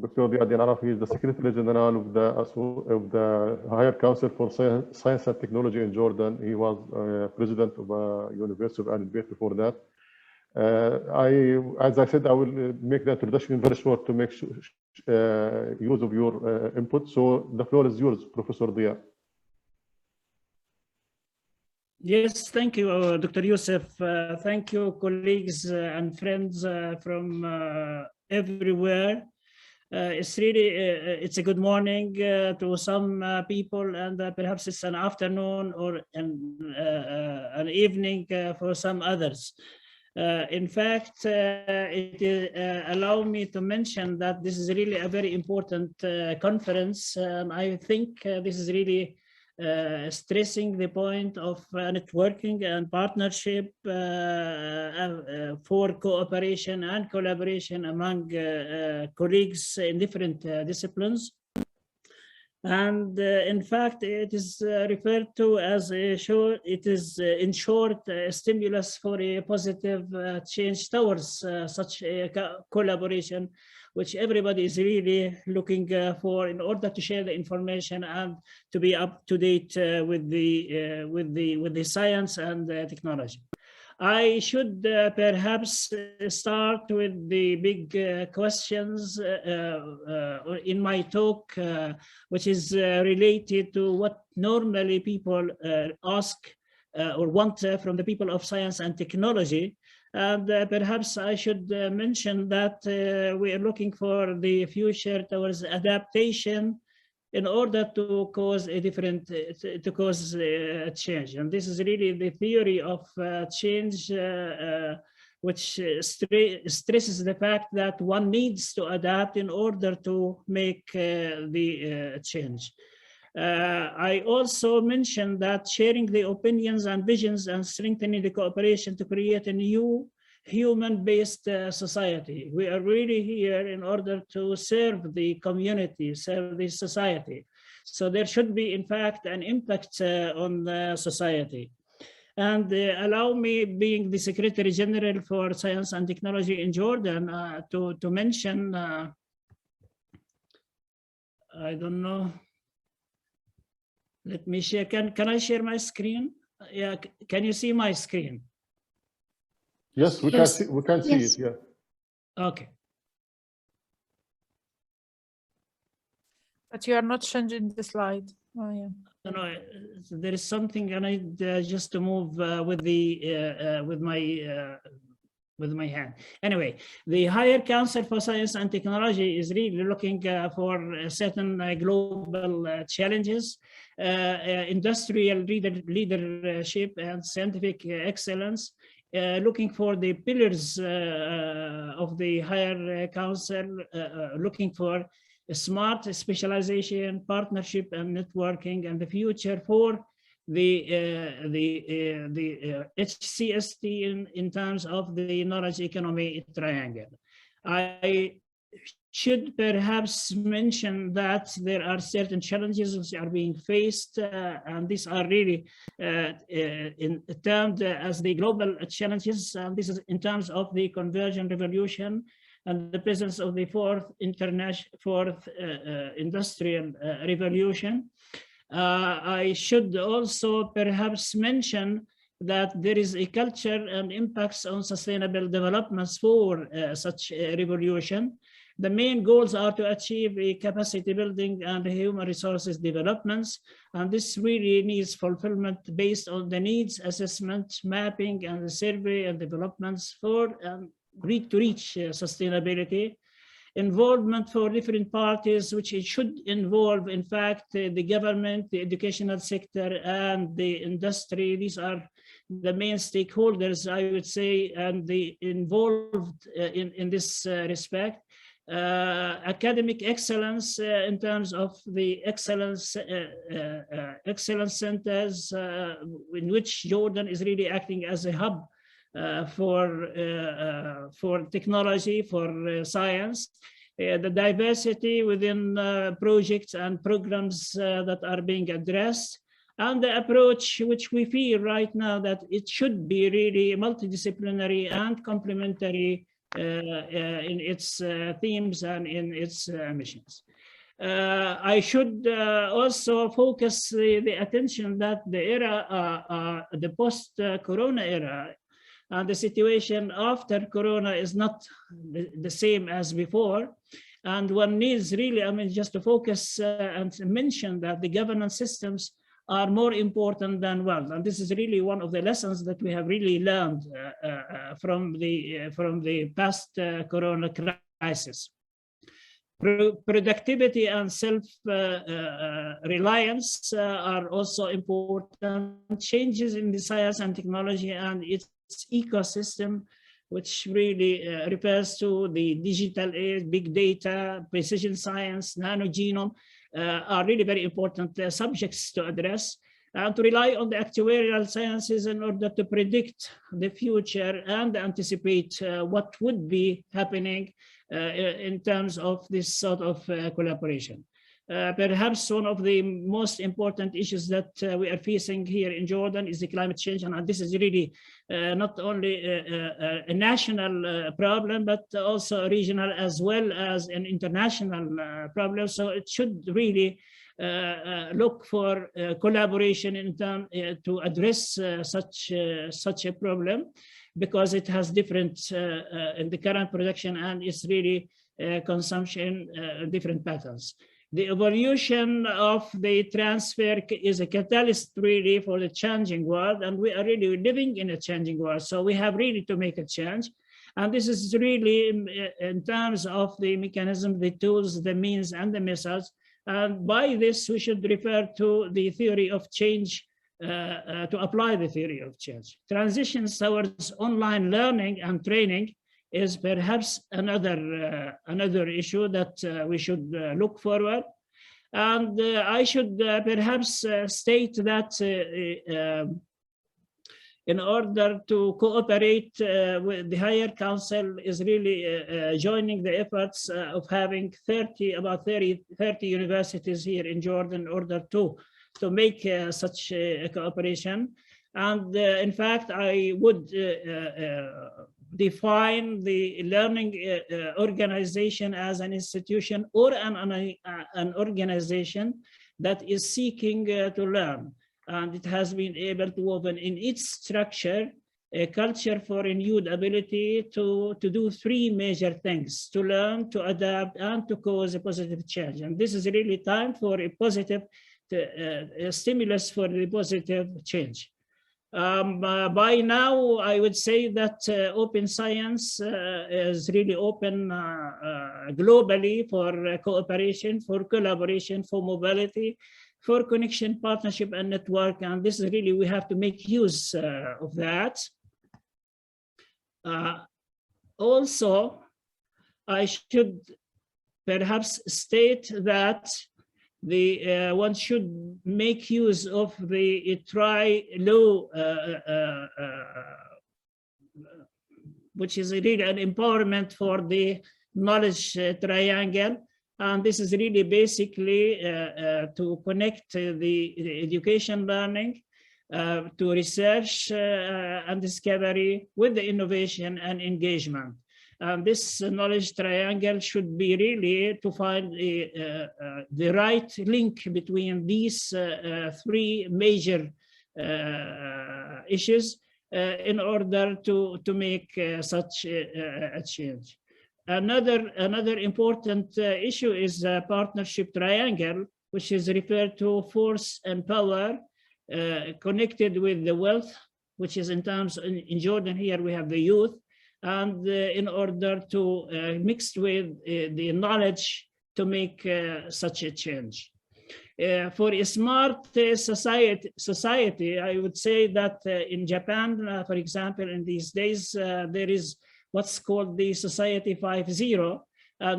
Dr. Eddin Arafah is the Secretary General of the Higher Council for Science and Technology in Jordan. He was President of University of Al-Bayt before that. As I said, I will make the introduction very short to make use of your input. So the floor is yours, Professor Dia. Yes, thank you, Dr. Youssef. Thank you, colleagues and friends from everywhere. It's really, it's a good morning to some people, and perhaps it's an afternoon or an evening for some others. In fact, allow me to mention that this is really a very important conference. I think this is really stressing the point of networking and partnership for cooperation and collaboration among colleagues in different disciplines. And in fact, it is referred to as a in short, a stimulus for a positive change towards such a collaboration, which everybody is really looking for in order to share the information and to be up to date with the science and technology. I should perhaps start with the big questions in my talk, which is related to what normally people ask or want from the people of science and technology. And perhaps I should mention that we are looking for the future towards adaptation in order to cause a change. And this is really the theory of change, which stresses the fact that one needs to adapt in order to make the change. I also mentioned that sharing the opinions and visions and strengthening the cooperation to create a new human-based society. We are really here in order to serve the community, serve the society. So there should be, in fact, an impact on the society. And allow me, being the Secretary General for Science and Technology in Jordan, to mention, I don't know, let me share, can I share my screen? Yeah, can you see my screen? Yes, we can see it, yeah. Okay. But you are not changing the slide. Oh, yeah. No, there is something I need just to move with my hand. Anyway, the Higher Council for Science and Technology is really looking for certain global challenges, industrial leadership and scientific excellence, looking for the pillars of the Higher Council, looking for a smart specialization, partnership and networking, and the future for the HCST in terms of the knowledge economy triangle. I should perhaps mention that there are certain challenges which are being faced, and these are really termed as the global challenges, and this is in terms of the convergent revolution and the presence of the fourth industrial revolution. I should also perhaps mention that there is a culture and impacts on sustainable developments for such a revolution. The main goals are to achieve a capacity building and human resources developments, and this really needs fulfillment based on the needs assessment, mapping, and the survey and developments for to reach sustainability. Involvement for different parties, which it should involve, in fact, the government, the educational sector, and the industry. These are the main stakeholders, I would say, and the involved in this respect. Academic excellence in terms of the excellence centers in which Jordan is really acting as a hub for technology, for science, the diversity within projects and programs that are being addressed, and the approach which we feel right now that it should be really multidisciplinary and complementary in its themes and in its missions. I should also focus the attention that the era, the post-corona era, and the situation after corona is not the same as before. And one needs really, I mean, just to focus and mention that the governance systems are more important than wealth. And this is really one of the lessons that we have really learned from the past corona crisis. Productivity and self-reliance are also important. Changes in the science and technology and its ecosystem, which really refers to the digital age, big data, precision science, nanogenome, are really very important subjects to address, and to rely on the actuarial sciences in order to predict the future and anticipate what would be happening in terms of this sort of collaboration. Perhaps one of the most important issues that we are facing here in Jordan is the climate change, and this is really not only a national problem, but also regional as well as an international problem. So it should really look for collaboration in terms to address such a problem, because it has different in the current production and it's really consumption different patterns. The evolution of the transfer is a catalyst really for the changing world, and we are really living in a changing world. So we have really to make a change. And this is really in terms of the mechanism, the tools, the means, and the methods. And by this, we should refer to the theory of change, to apply the theory of change. Transitions towards online learning and training is perhaps another issue that we should look forward. And I should perhaps state that in order to cooperate with the Higher Council is really joining the efforts of having about 30 universities here in Jordan in order to make such a cooperation. And in fact, I would define the learning organization as an institution or an organization that is seeking to learn. And it has been able to woven in its structure a culture for renewed ability to do three major things: to learn, to adapt, and to cause a positive change. And this is really time for a positive stimulus for the positive change. By now, I would say that open science is really open globally for cooperation, for collaboration, for mobility, for connection, partnership, and network. And this is really, we have to make use of that. Also, I should perhaps state that one should make use of the tri-law, which is really an empowerment for the knowledge triangle. And this is really basically to connect the education learning to research and discovery with the innovation and engagement. This knowledge triangle should be really to find the right link between these three major issues in order to make such a change. Another important issue is partnership triangle, which is referred to force and power connected with the wealth, which is in terms in Jordan here we have the youth, and in order to mix with the knowledge to make such a change. For a smart society, I would say that in Japan, for example, in these days, there is what's called the Society 5.0,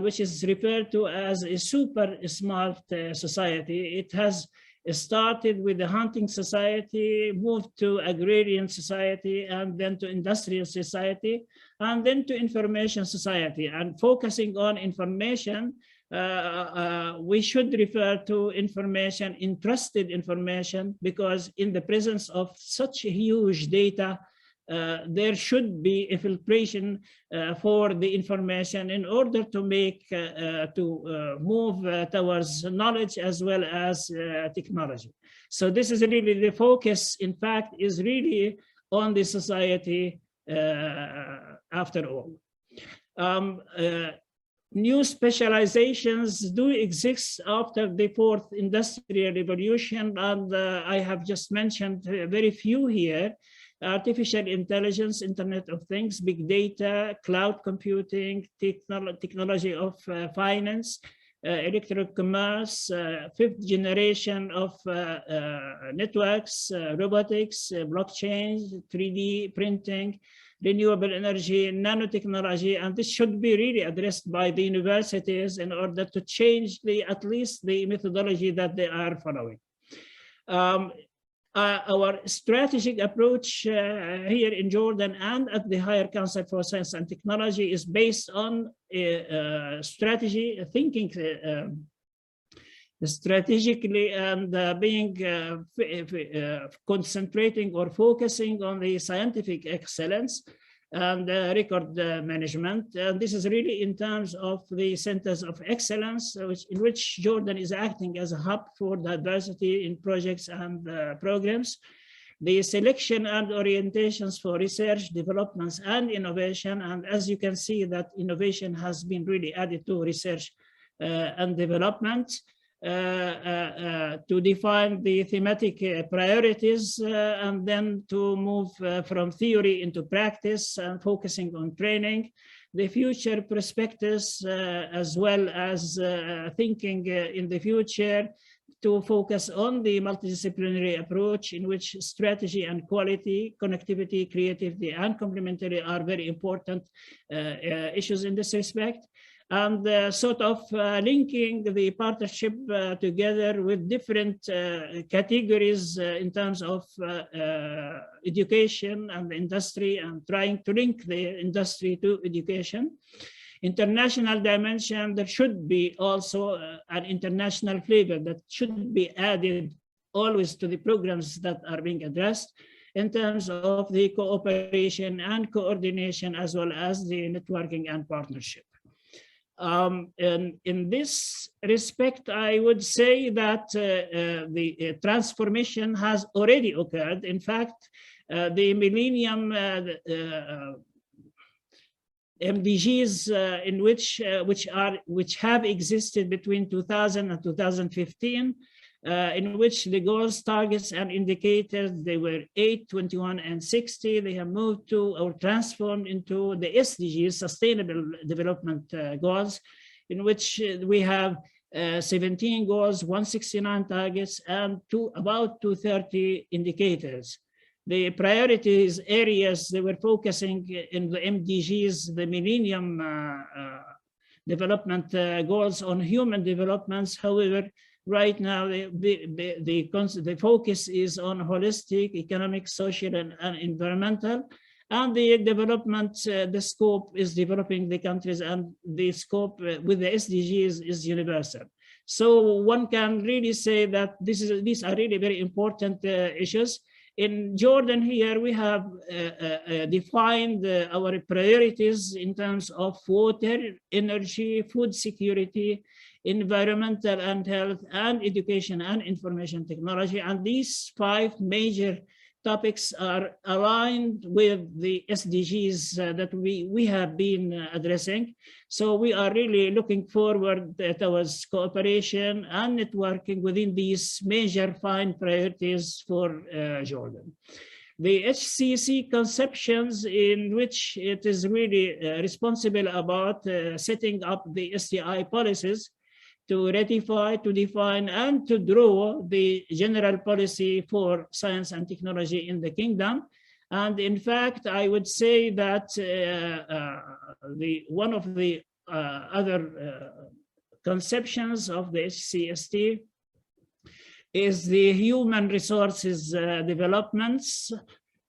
which is referred to as a super smart society. It has started with the hunting society, moved to agrarian society, and then to industrial society, and then to information society. And focusing on information, we should refer to information, entrusted information, because in the presence of such huge data, there should be a filtration for the information in order to make, move towards knowledge as well as technology. So this is really the focus, in fact, is really on the society after all. New specializations do exist after the fourth industrial revolution, and I have just mentioned very few here: artificial intelligence, Internet of Things, big data, cloud computing, technology of finance, electronic commerce, fifth generation of networks, robotics, blockchain, 3D printing, renewable energy, nanotechnology, and this should be really addressed by the universities in order to change at least the methodology that they are following. Our strategic approach here in Jordan and at the Higher Council for Science and Technology is based on strategy, thinking strategically, and being concentrating or focusing on the scientific excellence and record management. This is really in terms of the centers of excellence, in which Jordan is acting as a hub for diversity in projects and programs. The selection and orientations for research, developments, and innovation. And as you can see, that innovation has been really added to research and development. To define the thematic priorities and then to move from theory into practice and focusing on training, the future perspectives as well as thinking in the future, to focus on the multidisciplinary approach in which strategy and quality, connectivity, creativity, and complementary are very important issues in this respect. And sort of linking the partnership together with different categories in terms of education and industry, and trying to link the industry to education. International dimension, there should be also an international flavor that should be added always to the programs that are being addressed in terms of the cooperation and coordination, as well as the networking and partnership. In this respect, I would say that the transformation has already occurred. In fact, the Millennium MDGs, in which have existed between 2000 and 2015, in which the goals, targets, and indicators, they were 8, 21, and 60. They have moved to or transformed into the SDGs, Sustainable Development Goals, in which we have 17 goals, 169 targets, and about 230 indicators. The priorities areas they were focusing in the MDGs, the Millennium Development Goals, on human developments. However, right now, the focus is on holistic, economic, social, and environmental. And the development, the scope is developing the countries, and the scope with the SDGs is universal. So one can really say that these are really very important issues. In Jordan here, we have defined our priorities in terms of water, energy, food security, environmental and health, and education and information technology. And these 5 major topics are aligned with the SDGs that we have been addressing. So we are really looking forward towards cooperation and networking within these major 5 priorities for Jordan. The HCC conceptions, in which it is really responsible about setting up the STI policies to ratify, to define, and to draw the general policy for science and technology in the kingdom. And in fact, I would say that one of the other conceptions of the HCST is the human resources developments,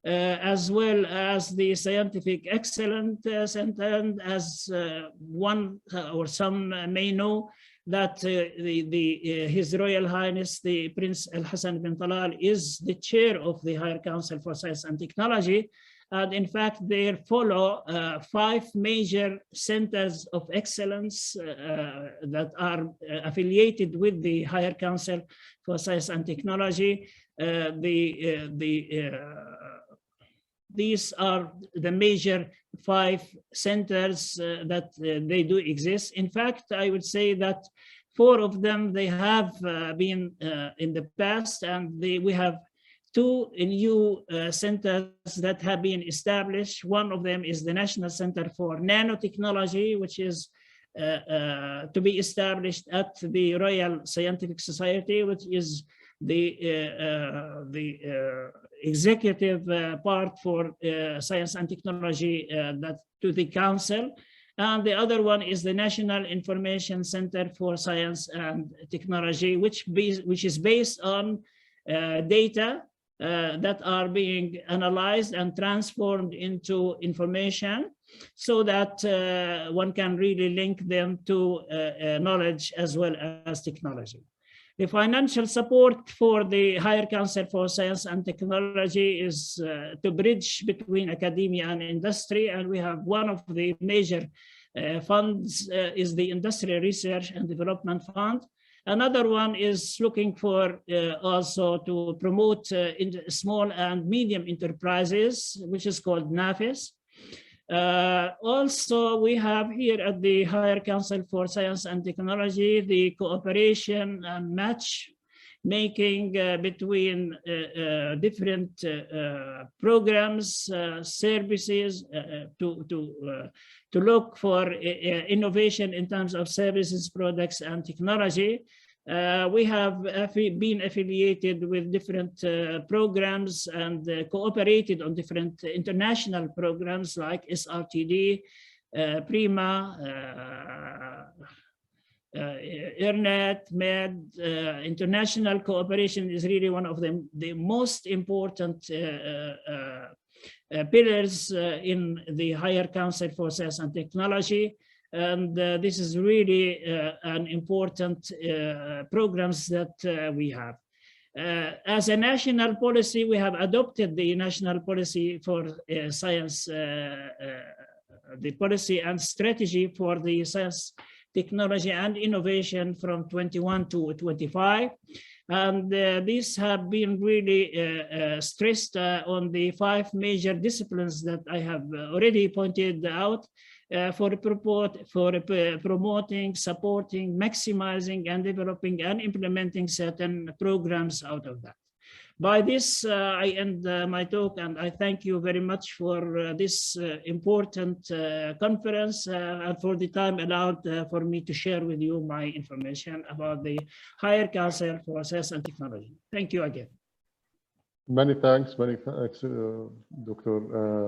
as well as the scientific excellence center. And as one or some may know, that His Royal Highness the Prince Al Hassan bin Talal is the chair of the Higher Council for Science and Technology, And in fact, they follow 5 major centers of excellence that are affiliated with the Higher Council for Science and Technology. These are the major 5 centers that they do exist. In fact, I would say that 4 of them, they have been in the past, and we have 2 new centers that have been established. One of them is the National Center for Nanotechnology, which is to be established at the Royal Scientific Society, which is the executive part for science and technology that to the council. And the other one is the National Information Center for Science and Technology, which is based on data that are being analyzed and transformed into information, so that one can really link them to knowledge as well as technology. The financial support for the Higher Council for Science and Technology is to bridge between academia and industry, and we have one of the major funds is the Industrial Research and Development Fund. Another one is looking for also to promote small and medium enterprises, which is called NAFIS. Also, we have here at the Higher Council for Science and Technology the cooperation and match making between different programs, services to look for innovation in terms of services, products, and technology. We have been affiliated with different programs and cooperated on different international programs like SRTD, PRIMA, ERNET, MED. International cooperation is really one of the most important pillars in the Higher Council for Science and Technology. And this is really an important programs that we have. As a national policy, we have adopted the national policy for science, the policy and strategy for the science, technology and innovation from 21 to 25. And these have been really stressed on the 5 major disciplines that I have already pointed out for promoting, supporting, maximizing, and developing and implementing certain programs out of that. By this, I end my talk, and I thank you very much for this important conference and for the time allowed for me to share with you my information about the Higher Council for Science and Technology. Thank you again. Many thanks, Dr.